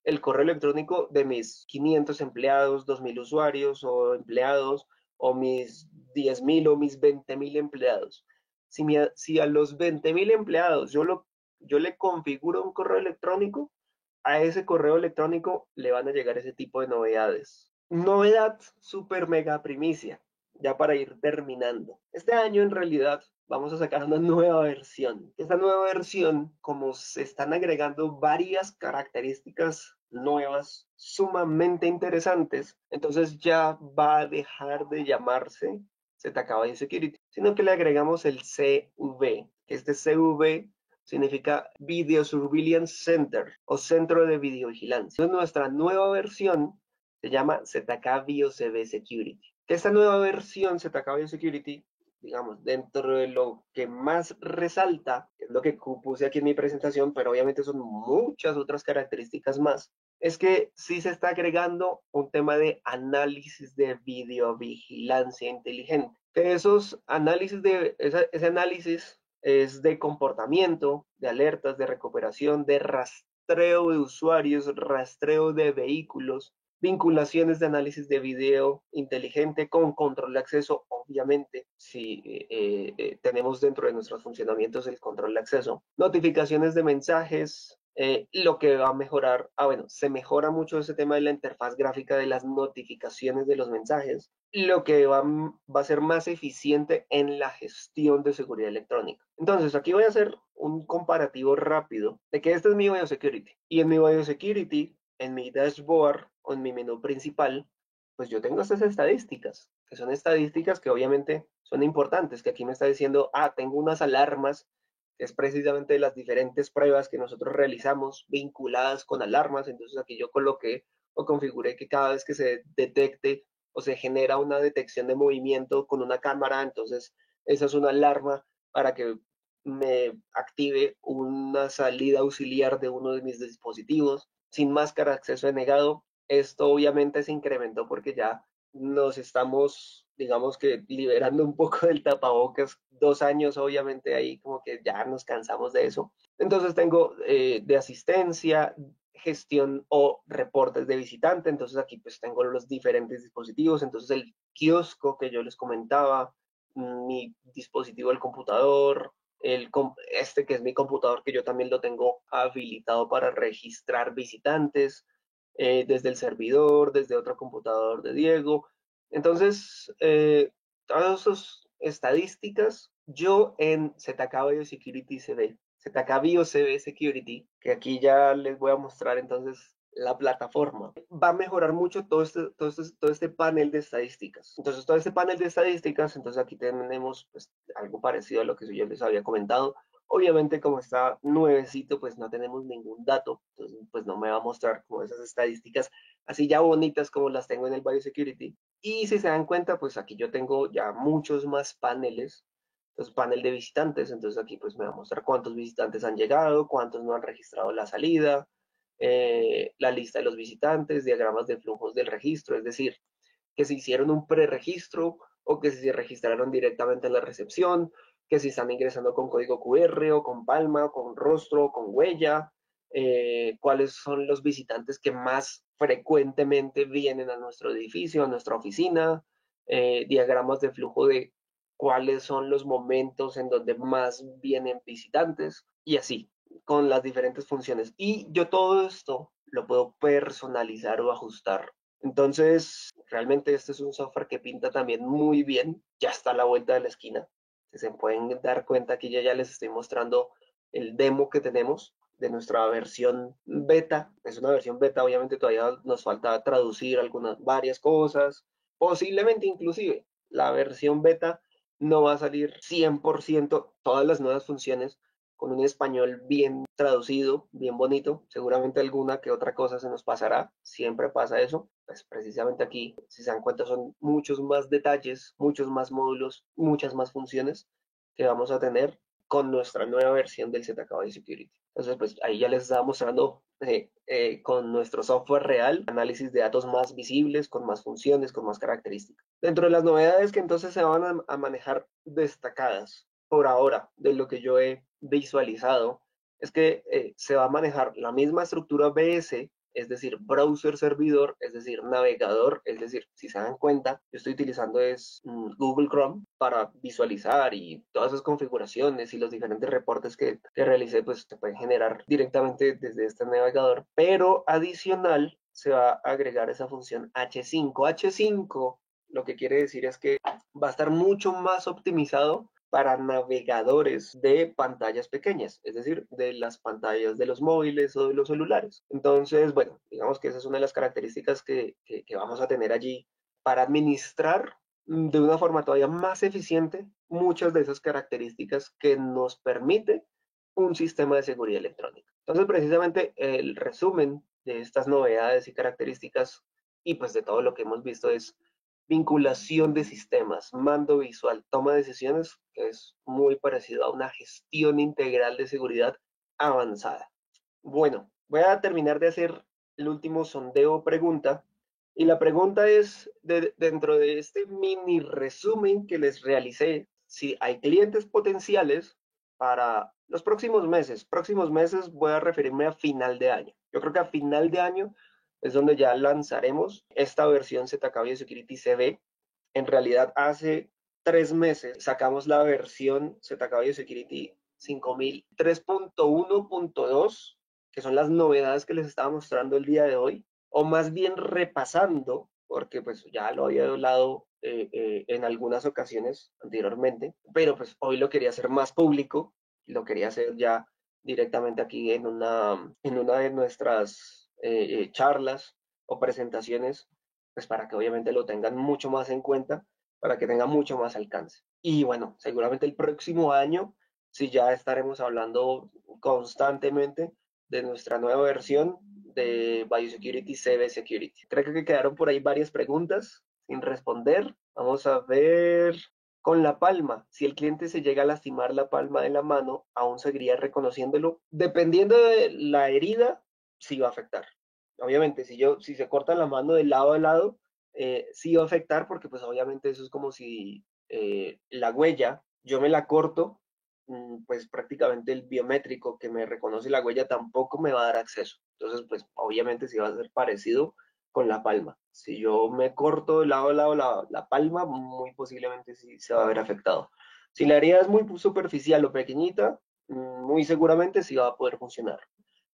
el correo electrónico de mis 500 empleados, 2.000 usuarios o empleados, o mis 10.000 o mis 20.000 empleados. Si a los 20.000 empleados yo le configuro un correo electrónico, a ese correo electrónico le van a llegar ese tipo de novedades. Novedad super mega primicia, ya para ir terminando. Este año en realidad vamos a sacar una nueva versión. Esta nueva versión, como se están agregando varias características nuevas, sumamente interesantes, entonces ya va a dejar de llamarse ZK Biosecurity, sino que le agregamos el CV, que este CV significa Video Surveillance Center o Centro de Videovigilancia. Entonces, nuestra nueva versión se llama ZK BioCV Security. Que esta nueva versión ZK Biosecurity, digamos, dentro de lo que más resalta, es lo que puse aquí en mi presentación, pero obviamente son muchas otras características más, es que sí se está agregando un tema de análisis de videovigilancia inteligente. Que esos análisis ese análisis es de comportamiento, de alertas, de recuperación, de rastreo de usuarios, rastreo de vehículos, vinculaciones de análisis de video inteligente con control de acceso, obviamente, si tenemos dentro de nuestros funcionamientos el control de acceso, notificaciones de mensajes, lo que va a mejorar, bueno, se mejora mucho ese tema de la interfaz gráfica de las notificaciones de los mensajes, lo que va a ser más eficiente en la gestión de seguridad electrónica. Entonces, aquí voy a hacer un comparativo rápido de que este es mi Biosecurity. Y en mi Biosecurity, en mi dashboard o en mi menú principal, pues yo tengo estas estadísticas, que son estadísticas que obviamente son importantes, que aquí me está diciendo, tengo unas alarmas, que es precisamente las diferentes pruebas que nosotros realizamos vinculadas con alarmas. Entonces aquí yo coloqué o configuré que cada vez que se detecte o se genera una detección de movimiento con una cámara, entonces esa es una alarma para que me active una salida auxiliar de uno de mis dispositivos. Sin máscara, acceso denegado. Esto obviamente se incrementó porque ya nos estamos, digamos que, liberando un poco del tapabocas. 2 años, obviamente, ahí como que ya nos cansamos de eso. Entonces tengo de asistencia, gestión o reportes de visitante. Entonces aquí pues tengo los diferentes dispositivos. Entonces el kiosco que yo les comentaba, mi dispositivo del computador, este que es mi computador, que yo también lo tengo habilitado para registrar visitantes, desde el servidor, desde otro computador de Diego. Entonces, todas esas estadísticas, yo en ZK Biosecurity CV, ZK BioCV Security, que aquí ya les voy a mostrar entonces la plataforma, va a mejorar mucho todo este panel de estadísticas. Entonces, todo este panel de estadísticas, entonces aquí tenemos pues, algo parecido a lo que yo les había comentado. Obviamente, como está nuevecito, pues no tenemos ningún dato, entonces pues no me va a mostrar como esas estadísticas así ya bonitas como las tengo en el Biosecurity. Y si se dan cuenta, pues aquí yo tengo ya muchos más paneles. Entonces, panel de visitantes, entonces aquí pues me va a mostrar cuántos visitantes han llegado, cuántos no han registrado la salida, la lista de los visitantes, diagramas de flujos del registro, es decir, que se hicieron un preregistro o que se registraron directamente en la recepción, que si están ingresando con código QR o con palma, con rostro, con huella, cuáles son los visitantes que más frecuentemente vienen a nuestro edificio, a nuestra oficina, diagramas de flujo de cuáles son los momentos en donde más vienen visitantes y así, con las diferentes funciones. Y yo todo esto lo puedo personalizar o ajustar. Entonces, realmente este es un software que pinta también muy bien, ya está a la vuelta de la esquina. Se pueden dar cuenta que ya les estoy mostrando el demo que tenemos de nuestra versión beta. Es una versión beta, obviamente todavía nos falta traducir varias cosas, posiblemente inclusive la versión beta no va a salir 100% todas las nuevas funciones con un español bien traducido, bien bonito. Seguramente alguna que otra cosa se nos pasará, siempre pasa eso. Pues precisamente aquí, si se dan cuenta, son muchos más detalles, muchos más módulos, muchas más funciones que vamos a tener con nuestra nueva versión del ZK Security. Entonces, pues ahí ya les estaba mostrando con nuestro software real, análisis de datos más visibles, con más funciones, con más características. Dentro de las novedades que entonces se van a manejar destacadas por ahora de lo que yo he visualizado, es que se va a manejar la misma estructura BS, es decir, browser servidor, es decir, navegador, es decir, si se dan cuenta, yo estoy utilizando Google Chrome para visualizar y todas esas configuraciones y los diferentes reportes que realicé, pues se pueden generar directamente desde este navegador, pero adicional se va a agregar esa función H5. H5 lo que quiere decir es que va a estar mucho más optimizado para navegadores de pantallas pequeñas, es decir, de las pantallas de los móviles o de los celulares. Entonces, bueno, digamos que esa es una de las características que vamos a tener allí para administrar de una forma todavía más eficiente muchas de esas características que nos permite un sistema de seguridad electrónica. Entonces, precisamente el resumen de estas novedades y características y pues de todo lo que hemos visto es vinculación de sistemas, mando visual, toma de decisiones, que es muy parecido a una gestión integral de seguridad avanzada. Bueno, voy a terminar de hacer el último sondeo o pregunta. Y la pregunta es, dentro de este mini resumen que les realicé, si hay clientes potenciales para los próximos meses. Próximos meses voy a referirme a final de año. Yo creo que a final de año es donde ya lanzaremos esta versión ZK Biosecurity CB. En realidad, hace 3 meses sacamos la versión ZK Biosecurity 5000 3.1.2, que son las novedades que les estaba mostrando el día de hoy, o más bien repasando, porque pues ya lo había hablado en algunas ocasiones anteriormente, pero pues hoy lo quería hacer más público, lo quería hacer ya directamente aquí en una de nuestras charlas o presentaciones, pues para que obviamente lo tengan mucho más en cuenta, para que tenga mucho más alcance. Y bueno, seguramente el próximo año, si ya estaremos hablando constantemente de nuestra nueva versión de Biosecurity CB Security. Creo que quedaron por ahí varias preguntas sin responder. Vamos a ver con la palma. Si el cliente se llega a lastimar la palma de la mano, aún seguiría reconociéndolo. Dependiendo de la herida, sí va a afectar. Obviamente, si se corta la mano de lado a lado, sí va a afectar porque pues obviamente eso es como si la huella, yo me la corto, pues prácticamente el biométrico que me reconoce la huella tampoco me va a dar acceso. Entonces, pues obviamente sí va a ser parecido con la palma. Si yo me corto de lado a lado la palma, muy posiblemente sí se va a ver afectado. Si la herida es muy superficial o pequeñita, muy seguramente sí va a poder funcionar.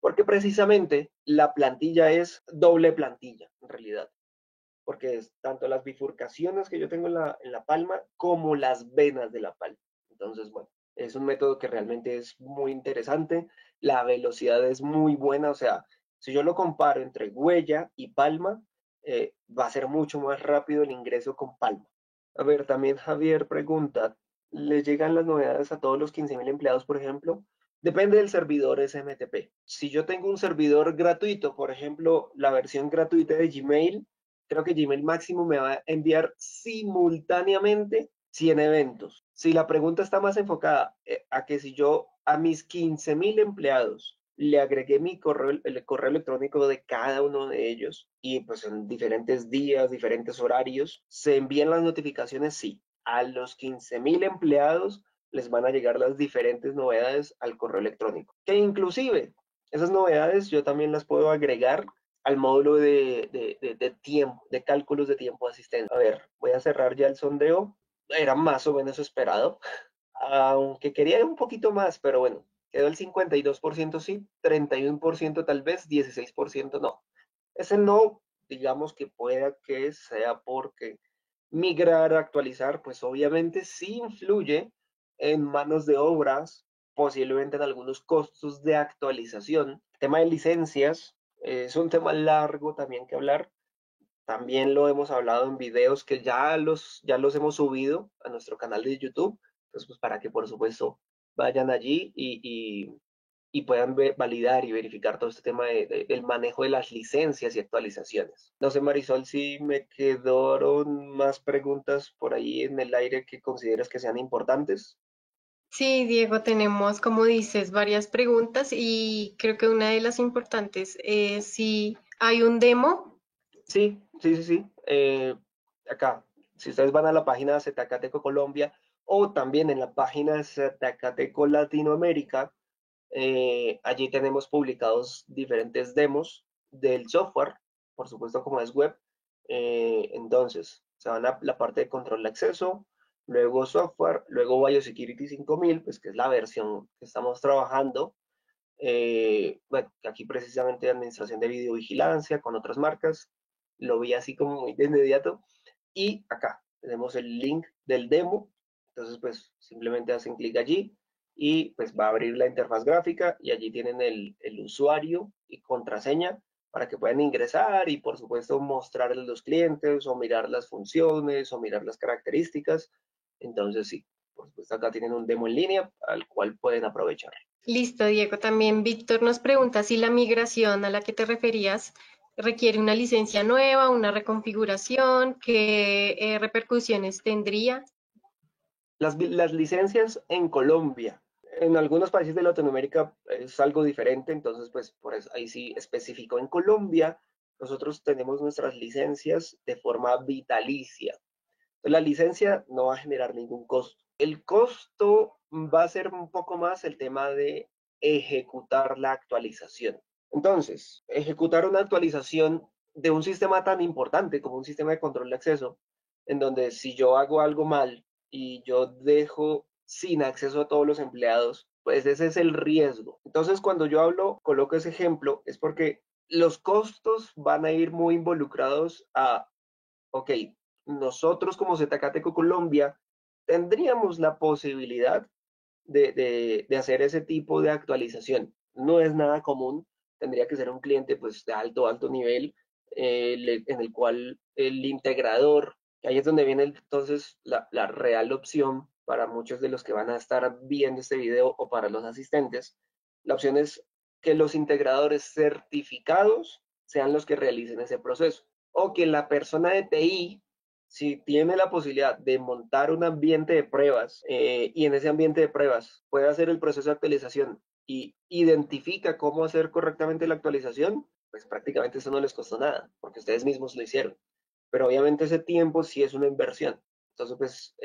Porque precisamente la plantilla es doble plantilla, en realidad. Porque es tanto las bifurcaciones que yo tengo en la palma como las venas de la palma. Entonces, bueno, es un método que realmente es muy interesante. La velocidad es muy buena. O sea, si yo lo comparo entre huella y palma, va a ser mucho más rápido el ingreso con palma. A ver, también Javier pregunta, ¿le llegan las novedades a todos los 15.000 empleados, por ejemplo? Depende del servidor SMTP. Si yo tengo un servidor gratuito, por ejemplo, la versión gratuita de Gmail, creo que Gmail máximo me va a enviar simultáneamente 100 eventos. Si la pregunta está más enfocada a que si yo a mis 15.000 empleados le agregué el correo electrónico de cada uno de ellos y pues en diferentes días, diferentes horarios, se envían las notificaciones, sí. A los 15.000 empleados les van a llegar las diferentes novedades al correo electrónico. Que inclusive esas novedades yo también las puedo agregar al módulo de tiempo, de cálculos de tiempo de asistencia. A ver, voy a cerrar ya el sondeo. Era más o menos esperado, aunque quería un poquito más, pero bueno, Quedó el 52% sí, 31% tal vez, 16% no. Ese no, digamos que pueda que sea porque migrar, actualizar, pues obviamente sí influye en manos de obras, posiblemente en algunos costos de actualización. El tema de licencias es un tema largo también que hablar. También lo hemos hablado en videos que ya los hemos subido a nuestro canal de YouTube. Entonces, pues para que por supuesto vayan allí y puedan validar y verificar todo este tema del manejo de las licencias y actualizaciones. No sé, Marisol, si me quedaron más preguntas por ahí en el aire que consideras que sean importantes. Sí, Diego, tenemos, como dices, varias preguntas y creo que una de las importantes es si hay un demo. Sí, sí, sí, sí. Acá, si ustedes van a la página de Zetacateco Colombia o también en la página de Zetacateco Latinoamérica, allí tenemos publicados diferentes demos del software, por supuesto como es web. Entonces, se van a la parte de control de acceso, luego software, luego Biosecurity 5000, pues que es la versión que estamos trabajando. Bueno, aquí precisamente administración de videovigilancia con otras marcas. Lo vi así como muy de inmediato. Y acá tenemos el link del demo. Entonces, pues simplemente hacen clic allí y pues va a abrir la interfaz gráfica y allí tienen el usuario y contraseña para que puedan ingresar y por supuesto mostrarles los clientes o mirar las funciones o mirar las características. Entonces, sí, por supuesto acá tienen un demo en línea al cual pueden aprovechar. Listo, Diego. También Víctor nos pregunta si la migración a la que te referías requiere una licencia nueva, una reconfiguración, qué repercusiones tendría. Las licencias en Colombia, en algunos países de Latinoamérica es algo diferente, entonces pues por eso ahí sí especificó. En Colombia nosotros tenemos nuestras licencias de forma vitalicia. Entonces, la licencia no va a generar ningún costo. El costo va a ser un poco más el tema de ejecutar la actualización. Entonces, ejecutar una actualización de un sistema tan importante como un sistema de control de acceso, en donde si yo hago algo mal y yo dejo sin acceso a todos los empleados, pues ese es el riesgo. Entonces, cuando yo hablo, coloco ese ejemplo, es porque los costos van a ir muy involucrados a, ok, nosotros como Zetacateco Colombia tendríamos la posibilidad de hacer ese tipo de actualización. No es nada común, tendría que ser un cliente pues de alto nivel, en el cual el integrador, ahí es donde viene entonces la real opción para muchos de los que van a estar viendo este video o para los asistentes. La opción es que los integradores certificados sean los que realicen ese proceso o que la persona de TI, si tiene la posibilidad de montar un ambiente de pruebas y en ese ambiente de pruebas puede hacer el proceso de actualización y identifica cómo hacer correctamente la actualización, pues prácticamente eso no les costó nada, porque ustedes mismos lo hicieron. Pero obviamente ese tiempo sí es una inversión. Entonces, pues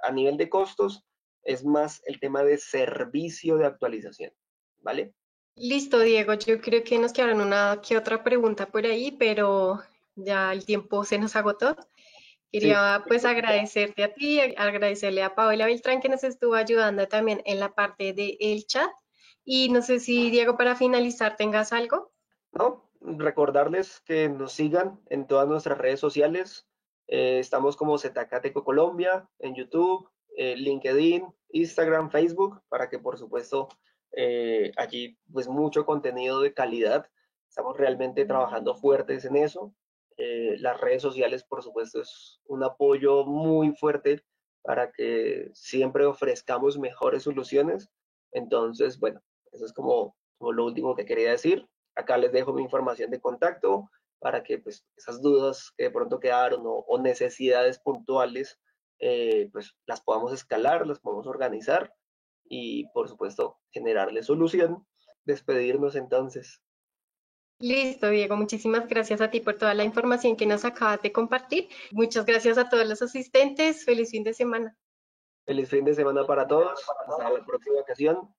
a nivel de costos es más el tema de servicio de actualización, ¿vale? Listo, Diego. Yo creo que nos quedaron una que otra pregunta por ahí, pero ya el tiempo se nos agotó. Sí, Quería pues agradecerte a ti, agradecerle a Paola Beltrán que nos estuvo ayudando también en la parte del chat. Y no sé si, Diego, para finalizar, tengas algo. ¿no? Recordarles que nos sigan en todas nuestras redes sociales. Estamos como Zetacateco Colombia en YouTube, LinkedIn, Instagram, Facebook, para que por supuesto allí pues mucho contenido de calidad. Estamos realmente trabajando fuertes en eso. Las redes sociales por supuesto es un apoyo muy fuerte para que siempre ofrezcamos mejores soluciones. Entonces, bueno, eso es como lo último que quería decir. Acá les dejo mi información de contacto para que pues, esas dudas que de pronto quedaron o necesidades puntuales, pues las podamos escalar, las podamos organizar y por supuesto generarle solución. Despedirnos entonces. Listo, Diego. Muchísimas gracias a ti por toda la información que nos acabas de compartir. Muchas gracias a todos los asistentes. Feliz fin de semana. Feliz fin de semana para todos. Hasta la próxima ocasión.